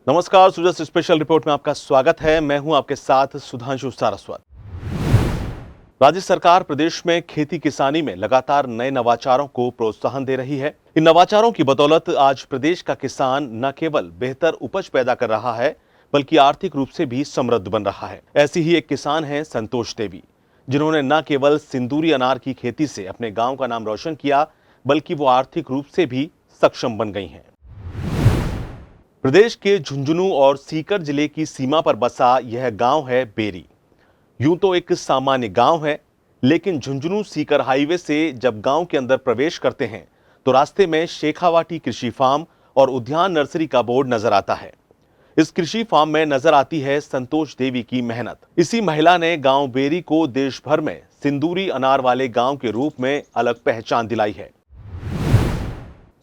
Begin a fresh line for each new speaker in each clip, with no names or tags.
नमस्कार, सूरज special report में आपका स्वागत है। मैं हूं आपके साथ सुधांशु सारस्वत। राज्य सरकार प्रदेश में खेती किसानी में लगातार नए नवाचारों को प्रोत्साहन दे रही है। इन नवाचारों की बदौलत आज प्रदेश का किसान न केवल बेहतर उपज पैदा कर रहा है, बल्कि आर्थिक रूप से भी समृद्ध बन रहा है। ऐसी ही एक किसान है संतोष देवी, जिन्होंने न केवल सिंदूरी अनार की खेती से अपने गांव का नाम रोशन किया, बल्कि वो आर्थिक रूप से भी सक्षम बन गई हैं। प्रदेश के झुंझुनू और सीकर जिले की सीमा पर बसा यह गांव है बेरी। यूं तो एक सामान्य गांव है, लेकिन झुंझुनू सीकर हाईवे से जब गांव के अंदर प्रवेश करते हैं तो रास्ते में शेखावाटी कृषि फार्म और उद्यान नर्सरी का बोर्ड नजर आता है। इस कृषि फार्म में नजर आती है संतोष देवी की मेहनत। इसी महिला ने गांव बेरी को देश भर में सिंदूरी अनार वाले गांव के रूप में अलग पहचान दिलाई है।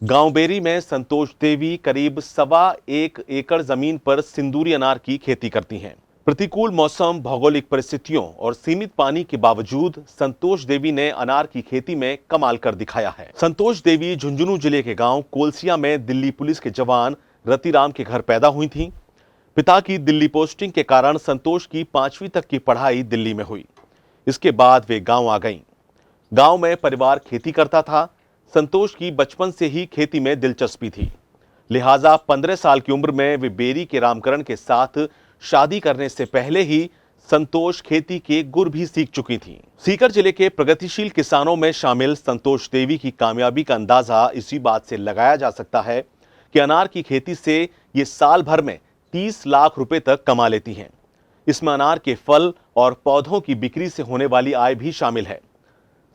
गांव बेरी में संतोष देवी करीब 1.25 एकड़ जमीन पर सिंदूरी अनार की खेती करती हैं। प्रतिकूल मौसम, भौगोलिक परिस्थितियों और सीमित पानी के बावजूद संतोष देवी ने अनार की खेती में कमाल कर दिखाया है। संतोष देवी झुंझुनू जिले के गांव कोलसिया में दिल्ली पुलिस के जवान रतिराम के घर पैदा हुई थीं। पिता की दिल्ली पोस्टिंग के कारण संतोष की 5वीं तक की पढ़ाई दिल्ली में हुई। इसके बाद वे गांव आ गईं। गांव में परिवार खेती करता था। संतोष की बचपन से ही खेती में दिलचस्पी थी, लिहाजा 15 साल की उम्र में वे बेरी के रामकरण के साथ शादी करने से पहले ही संतोष खेती के गुर भी सीख चुकी थीं। सीकर जिले के प्रगतिशील किसानों में शामिल संतोष देवी की कामयाबी का अंदाजा इसी बात से लगाया जा सकता है कि अनार की खेती से ये साल भर में 30 लाख रुपए तक कमा लेती हैं। इसमें अनार के फल और पौधों की बिक्री से होने वाली आय भी शामिल है।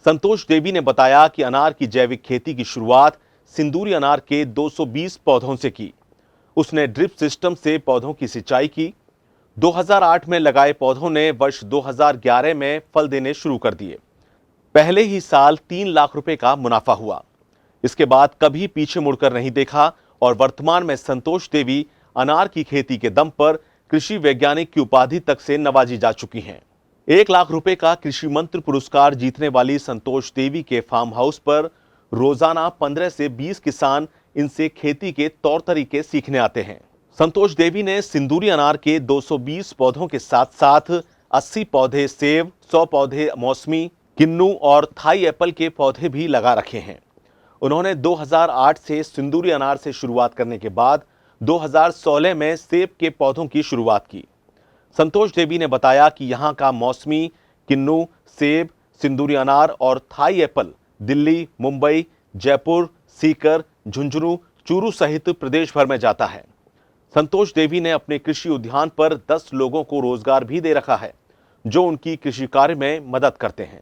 संतोष देवी ने बताया कि अनार की जैविक खेती की शुरुआत सिंदूरी अनार के 220 पौधों से की। उसने ड्रिप सिस्टम से पौधों की सिंचाई की। 2008 में लगाए पौधों ने वर्ष 2011 में फल देने शुरू कर दिए। पहले ही साल 3 लाख रुपए का मुनाफा हुआ। इसके बाद कभी पीछे मुड़कर नहीं देखा और वर्तमान में संतोष देवी अनार की खेती के दम पर कृषि वैज्ञानिक की उपाधि तक से नवाजी जा चुकी हैं। 1 लाख रुपए का कृषि मंत्र पुरस्कार जीतने वाली संतोष देवी के फार्म हाउस पर रोजाना 15 से 20 किसान इनसे खेती के तौर तरीके सीखने आते हैं। संतोष देवी ने सिंदूरी अनार के 220 पौधों के साथ साथ 80 पौधे सेब, 100 पौधे मौसमी, किन्नू और थाई एप्पल के पौधे भी लगा रखे हैं। उन्होंने 2008 से सिंदूरी अनार से शुरुआत करने के बाद 2016 में सेब के पौधों की शुरुआत की। संतोष देवी ने बताया कि यहाँ का मौसमी, किन्नू, सेब, सिंदूरी अनार और थाई एप्पल दिल्ली, मुंबई, जयपुर, सीकर, झुंझुनू, चूरू सहित प्रदेश भर में जाता है। संतोष देवी ने अपने कृषि उद्यान पर 10 लोगों को रोजगार भी दे रखा है, जो उनकी कृषि कार्य में मदद करते हैं।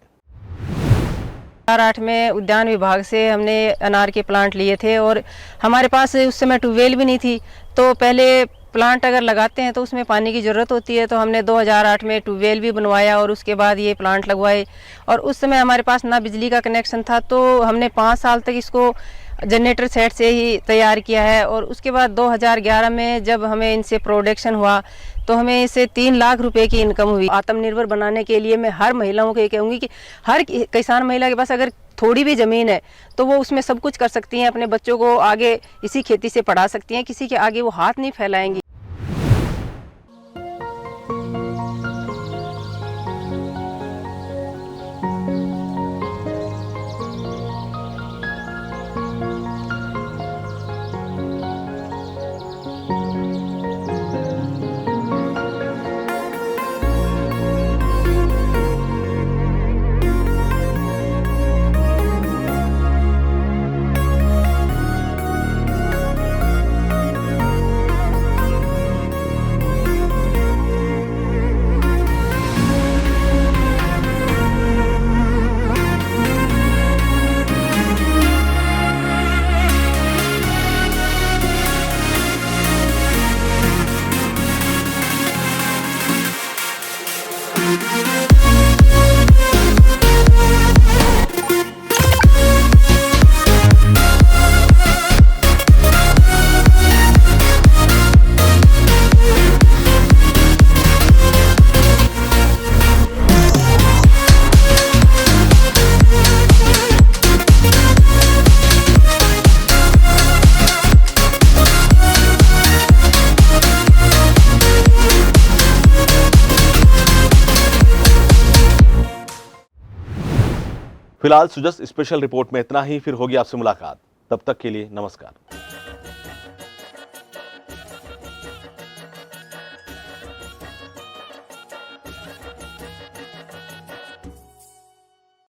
2008 में उद्यान विभाग से हमने अनार के प्लांट लिए थे और हमारे पास उस समय ट्यूबवेल भी नहीं थी। तो पहले प्लांट अगर लगाते हैं तो उसमें पानी की ज़रूरत होती है, तो हमने 2008 में ट्यूबवेल भी बनवाया और उसके बाद ये प्लांट लगवाए। और उस समय हमारे पास ना बिजली का कनेक्शन था, तो हमने 5 साल तक इसको जनरेटर सेट से ही तैयार किया है। और उसके बाद 2011 में जब हमें इनसे प्रोडक्शन हुआ तो हमें इससे 3 लाख रुपए की इनकम हुई। आत्मनिर्भर बनाने के लिए मैं हर महिलाओं को ये कहूँगी कि हर किसान महिला के पास अगर थोड़ी भी ज़मीन है तो वो उसमें सब कुछ कर सकती हैं। अपने बच्चों को आगे इसी खेती से पढ़ा सकती हैं, किसी के आगे वो हाथ नहीं फैलाएंगी।
फिलहाल सुजस स्पेशल रिपोर्ट में इतना ही, फिर होगी आपसे मुलाकात। तब तक के लिए नमस्कार।